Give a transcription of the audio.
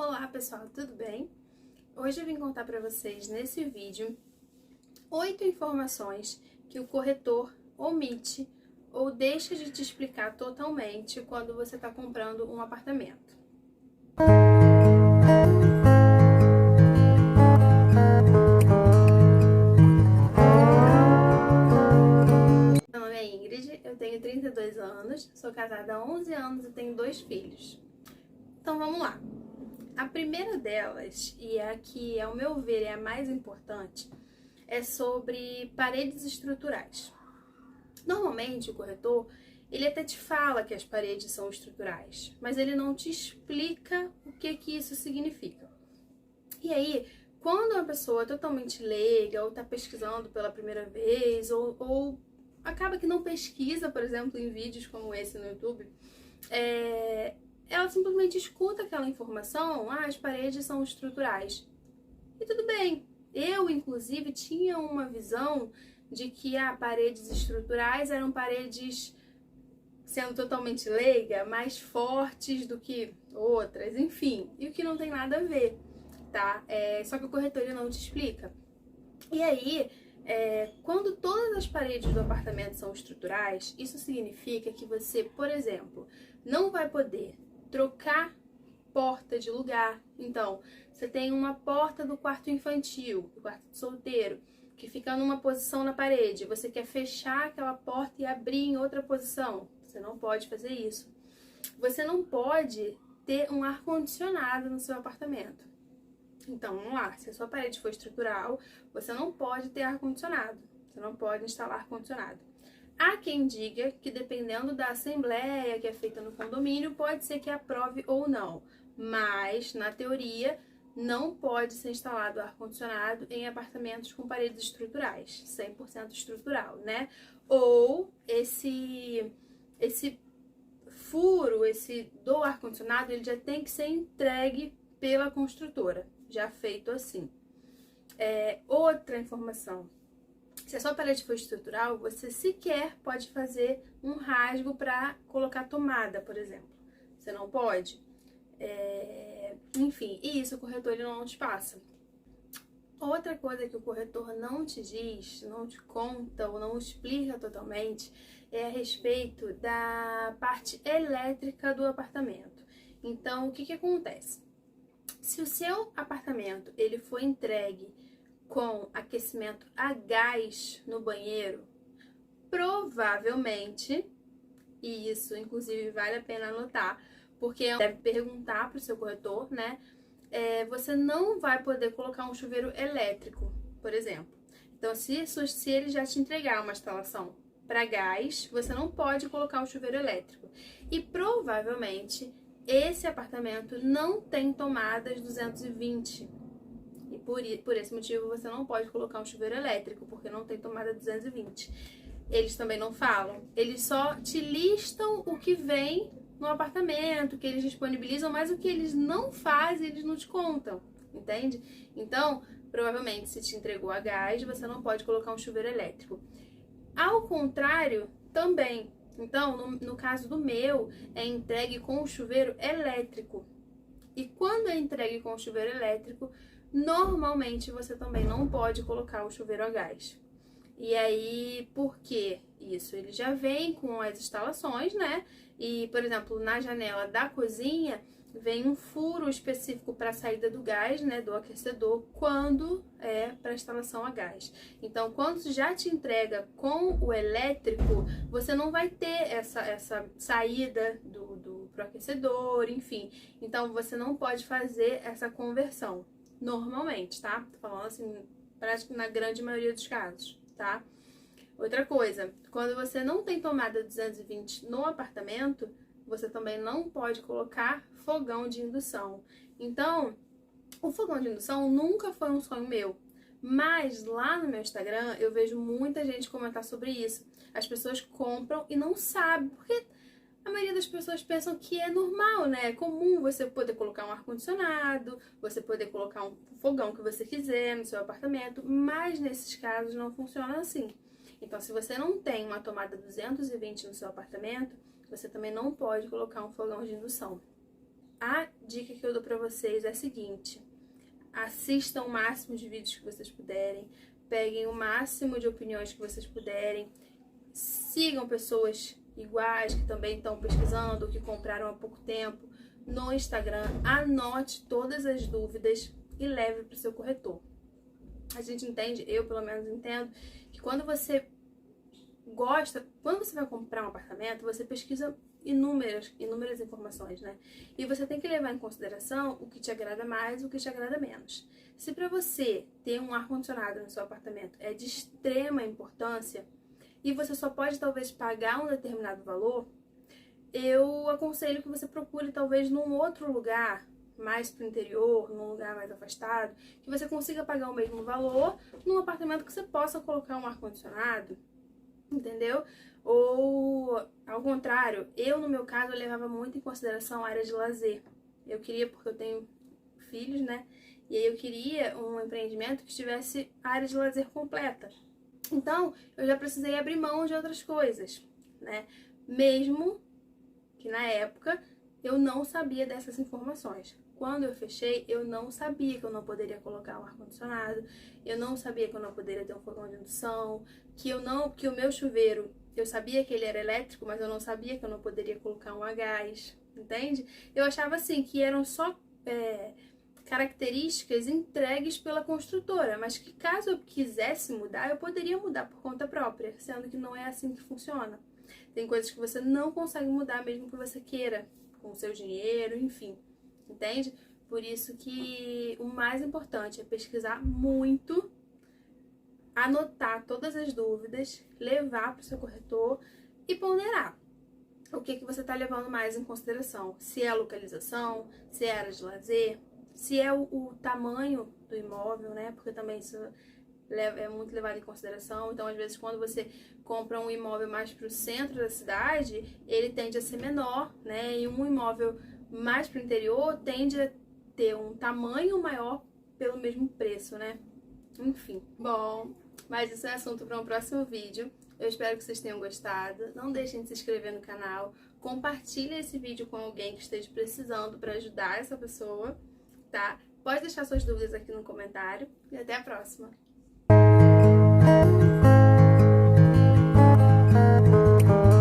Olá pessoal, tudo bem? Hoje eu vim contar para vocês nesse vídeo 8 informações que o corretor omite ou deixa de te explicar totalmente quando você está comprando um apartamento. Meu nome é Ingrid, eu tenho 32 anos, sou casada há 11 anos e tenho 2 filhos. Então vamos lá. A primeira delas, e a que, ao meu ver, é a mais importante, é sobre paredes estruturais. Normalmente, o corretor, ele até te fala que as paredes são estruturais, mas ele não te explica o que isso significa. E aí, quando uma pessoa é totalmente leiga, ou está pesquisando pela primeira vez, ou acaba que não pesquisa, por exemplo, em vídeos como esse no YouTube, ela simplesmente escuta aquela informação, as paredes são estruturais. E tudo bem. Eu, inclusive, tinha uma visão de que paredes estruturais eram paredes, sendo totalmente leiga, mais fortes do que outras, enfim. E o que não tem nada a ver, tá? Só que o corretor ele não te explica. E aí, quando todas as paredes do apartamento são estruturais, isso significa que você, por exemplo, não vai poder trocar porta de lugar. Então, você tem uma porta do quarto infantil, do quarto solteiro, que fica numa posição na parede. Você quer fechar aquela porta e abrir em outra posição. Você não pode fazer isso. Você não pode ter um ar-condicionado no seu apartamento. Então, vamos lá. Se a sua parede for estrutural, você não pode ter ar-condicionado. Você não pode instalar ar-condicionado. Há quem diga que dependendo da assembleia que é feita no condomínio, pode ser que aprove ou não. Mas, na teoria, não pode ser instalado ar-condicionado em apartamentos com paredes estruturais, 100% estrutural, né? Ou esse furo, esse do ar-condicionado, ele já tem que ser entregue pela construtora, já feito assim. Outra informação. Se a sua parede for estrutural, você sequer pode fazer um rasgo para colocar tomada, por exemplo. Você não pode. Enfim, e isso o corretor ele não te passa. Outra coisa que o corretor não te diz, não te conta ou não explica totalmente é a respeito da parte elétrica do apartamento. Então, o que acontece? Se o seu apartamento ele for entregue com aquecimento a gás no banheiro, provavelmente, e isso inclusive vale a pena anotar, porque deve perguntar para o seu corretor, né? Você não vai poder colocar um chuveiro elétrico, por exemplo. Então, se ele já te entregar uma instalação para gás, você não pode colocar um chuveiro elétrico. E provavelmente esse apartamento não tem tomadas 220. E por esse motivo você não pode colocar um chuveiro elétrico, porque não tem tomada 220. Eles também não falam. Eles só te listam o que vem no apartamento, que eles disponibilizam, mas o que eles não fazem, eles não te contam, entende? Então, provavelmente, se te entregou a gás, você não pode colocar um chuveiro elétrico. Ao contrário, também. Então, no caso do meu, é entregue com o chuveiro elétrico. E quando é entregue com o chuveiro elétrico, normalmente você também não pode colocar o chuveiro a gás. E aí, por que isso? Ele já vem com as instalações, né? E, por exemplo, na janela da cozinha vem um furo específico para a saída do gás, né, do aquecedor, quando é para instalação a gás. Então, quando já te entrega com o elétrico, você não vai ter essa saída pro aquecedor, enfim. Então, você não pode fazer essa conversão, normalmente, tá? Tô falando assim, praticamente na grande maioria dos casos, tá? Outra coisa, quando você não tem tomada 220 no apartamento, você também não pode colocar fogão de indução. Então, o fogão de indução nunca foi um sonho meu, mas lá no meu Instagram eu vejo muita gente comentar sobre isso. As pessoas compram e não sabem, porque a maioria das pessoas pensam que é normal, né? É comum você poder colocar um ar-condicionado, você poder colocar um fogão que você quiser no seu apartamento, mas nesses casos não funciona assim. Então, se você não tem uma tomada 220 no seu apartamento, você também não pode colocar um fogão de indução. a dica que eu dou pra vocês é a seguinte: assistam o máximo de vídeos que vocês puderem, peguem o máximo de opiniões que vocês puderem, sigam pessoas iguais que também estão pesquisando, que compraram há pouco tempo no Instagram, anote todas as dúvidas e leve para o seu corretor. A gente entende, eu pelo menos entendo, que quando você vai comprar um apartamento, você pesquisa inúmeras informações, né? E você tem que levar em consideração o que te agrada mais e o que te agrada menos. Se para você ter um ar-condicionado no seu apartamento é de extrema importância e você só pode talvez pagar um determinado valor, eu aconselho que você procure talvez num outro lugar, mais pro interior, num lugar mais afastado, que você consiga pagar o mesmo valor num apartamento que você possa colocar um ar-condicionado, entendeu? Ou, ao contrário, no meu caso, eu levava muito em consideração a área de lazer. Eu queria, porque eu tenho filhos, né? E aí eu queria um empreendimento que tivesse área de lazer completa. Então, eu já precisei abrir mão de outras coisas, né? Mesmo que na época eu não sabia dessas informações. Quando eu fechei, eu não sabia que eu não poderia colocar um ar-condicionado, eu não sabia que eu não poderia ter um fogão de indução, que o meu chuveiro, eu sabia que ele era elétrico, mas eu não sabia que eu não poderia colocar um a gás, entende? Eu achava assim que eram só características entregues pela construtora, mas que caso eu quisesse mudar, eu poderia mudar por conta própria, sendo que não é assim que funciona. Tem coisas que você não consegue mudar mesmo que você queira, com o seu dinheiro, enfim, entende? Por isso que o mais importante é pesquisar muito, anotar todas as dúvidas, levar para o seu corretor e ponderar o que você está levando mais em consideração. Se é a localização, se é a área de lazer, se é o tamanho do imóvel, né? Porque também isso é muito levado em consideração. Então, às vezes, quando você compra um imóvel mais para o centro da cidade, ele tende a ser menor, né? E um imóvel mais para o interior tende a ter um tamanho maior pelo mesmo preço, né? Enfim. Bom, mas isso é assunto para um próximo vídeo. Eu espero que vocês tenham gostado. Não deixem de se inscrever no canal. Compartilhe esse vídeo com alguém que esteja precisando para ajudar essa pessoa, tá? Pode deixar suas dúvidas aqui no comentário e até a próxima!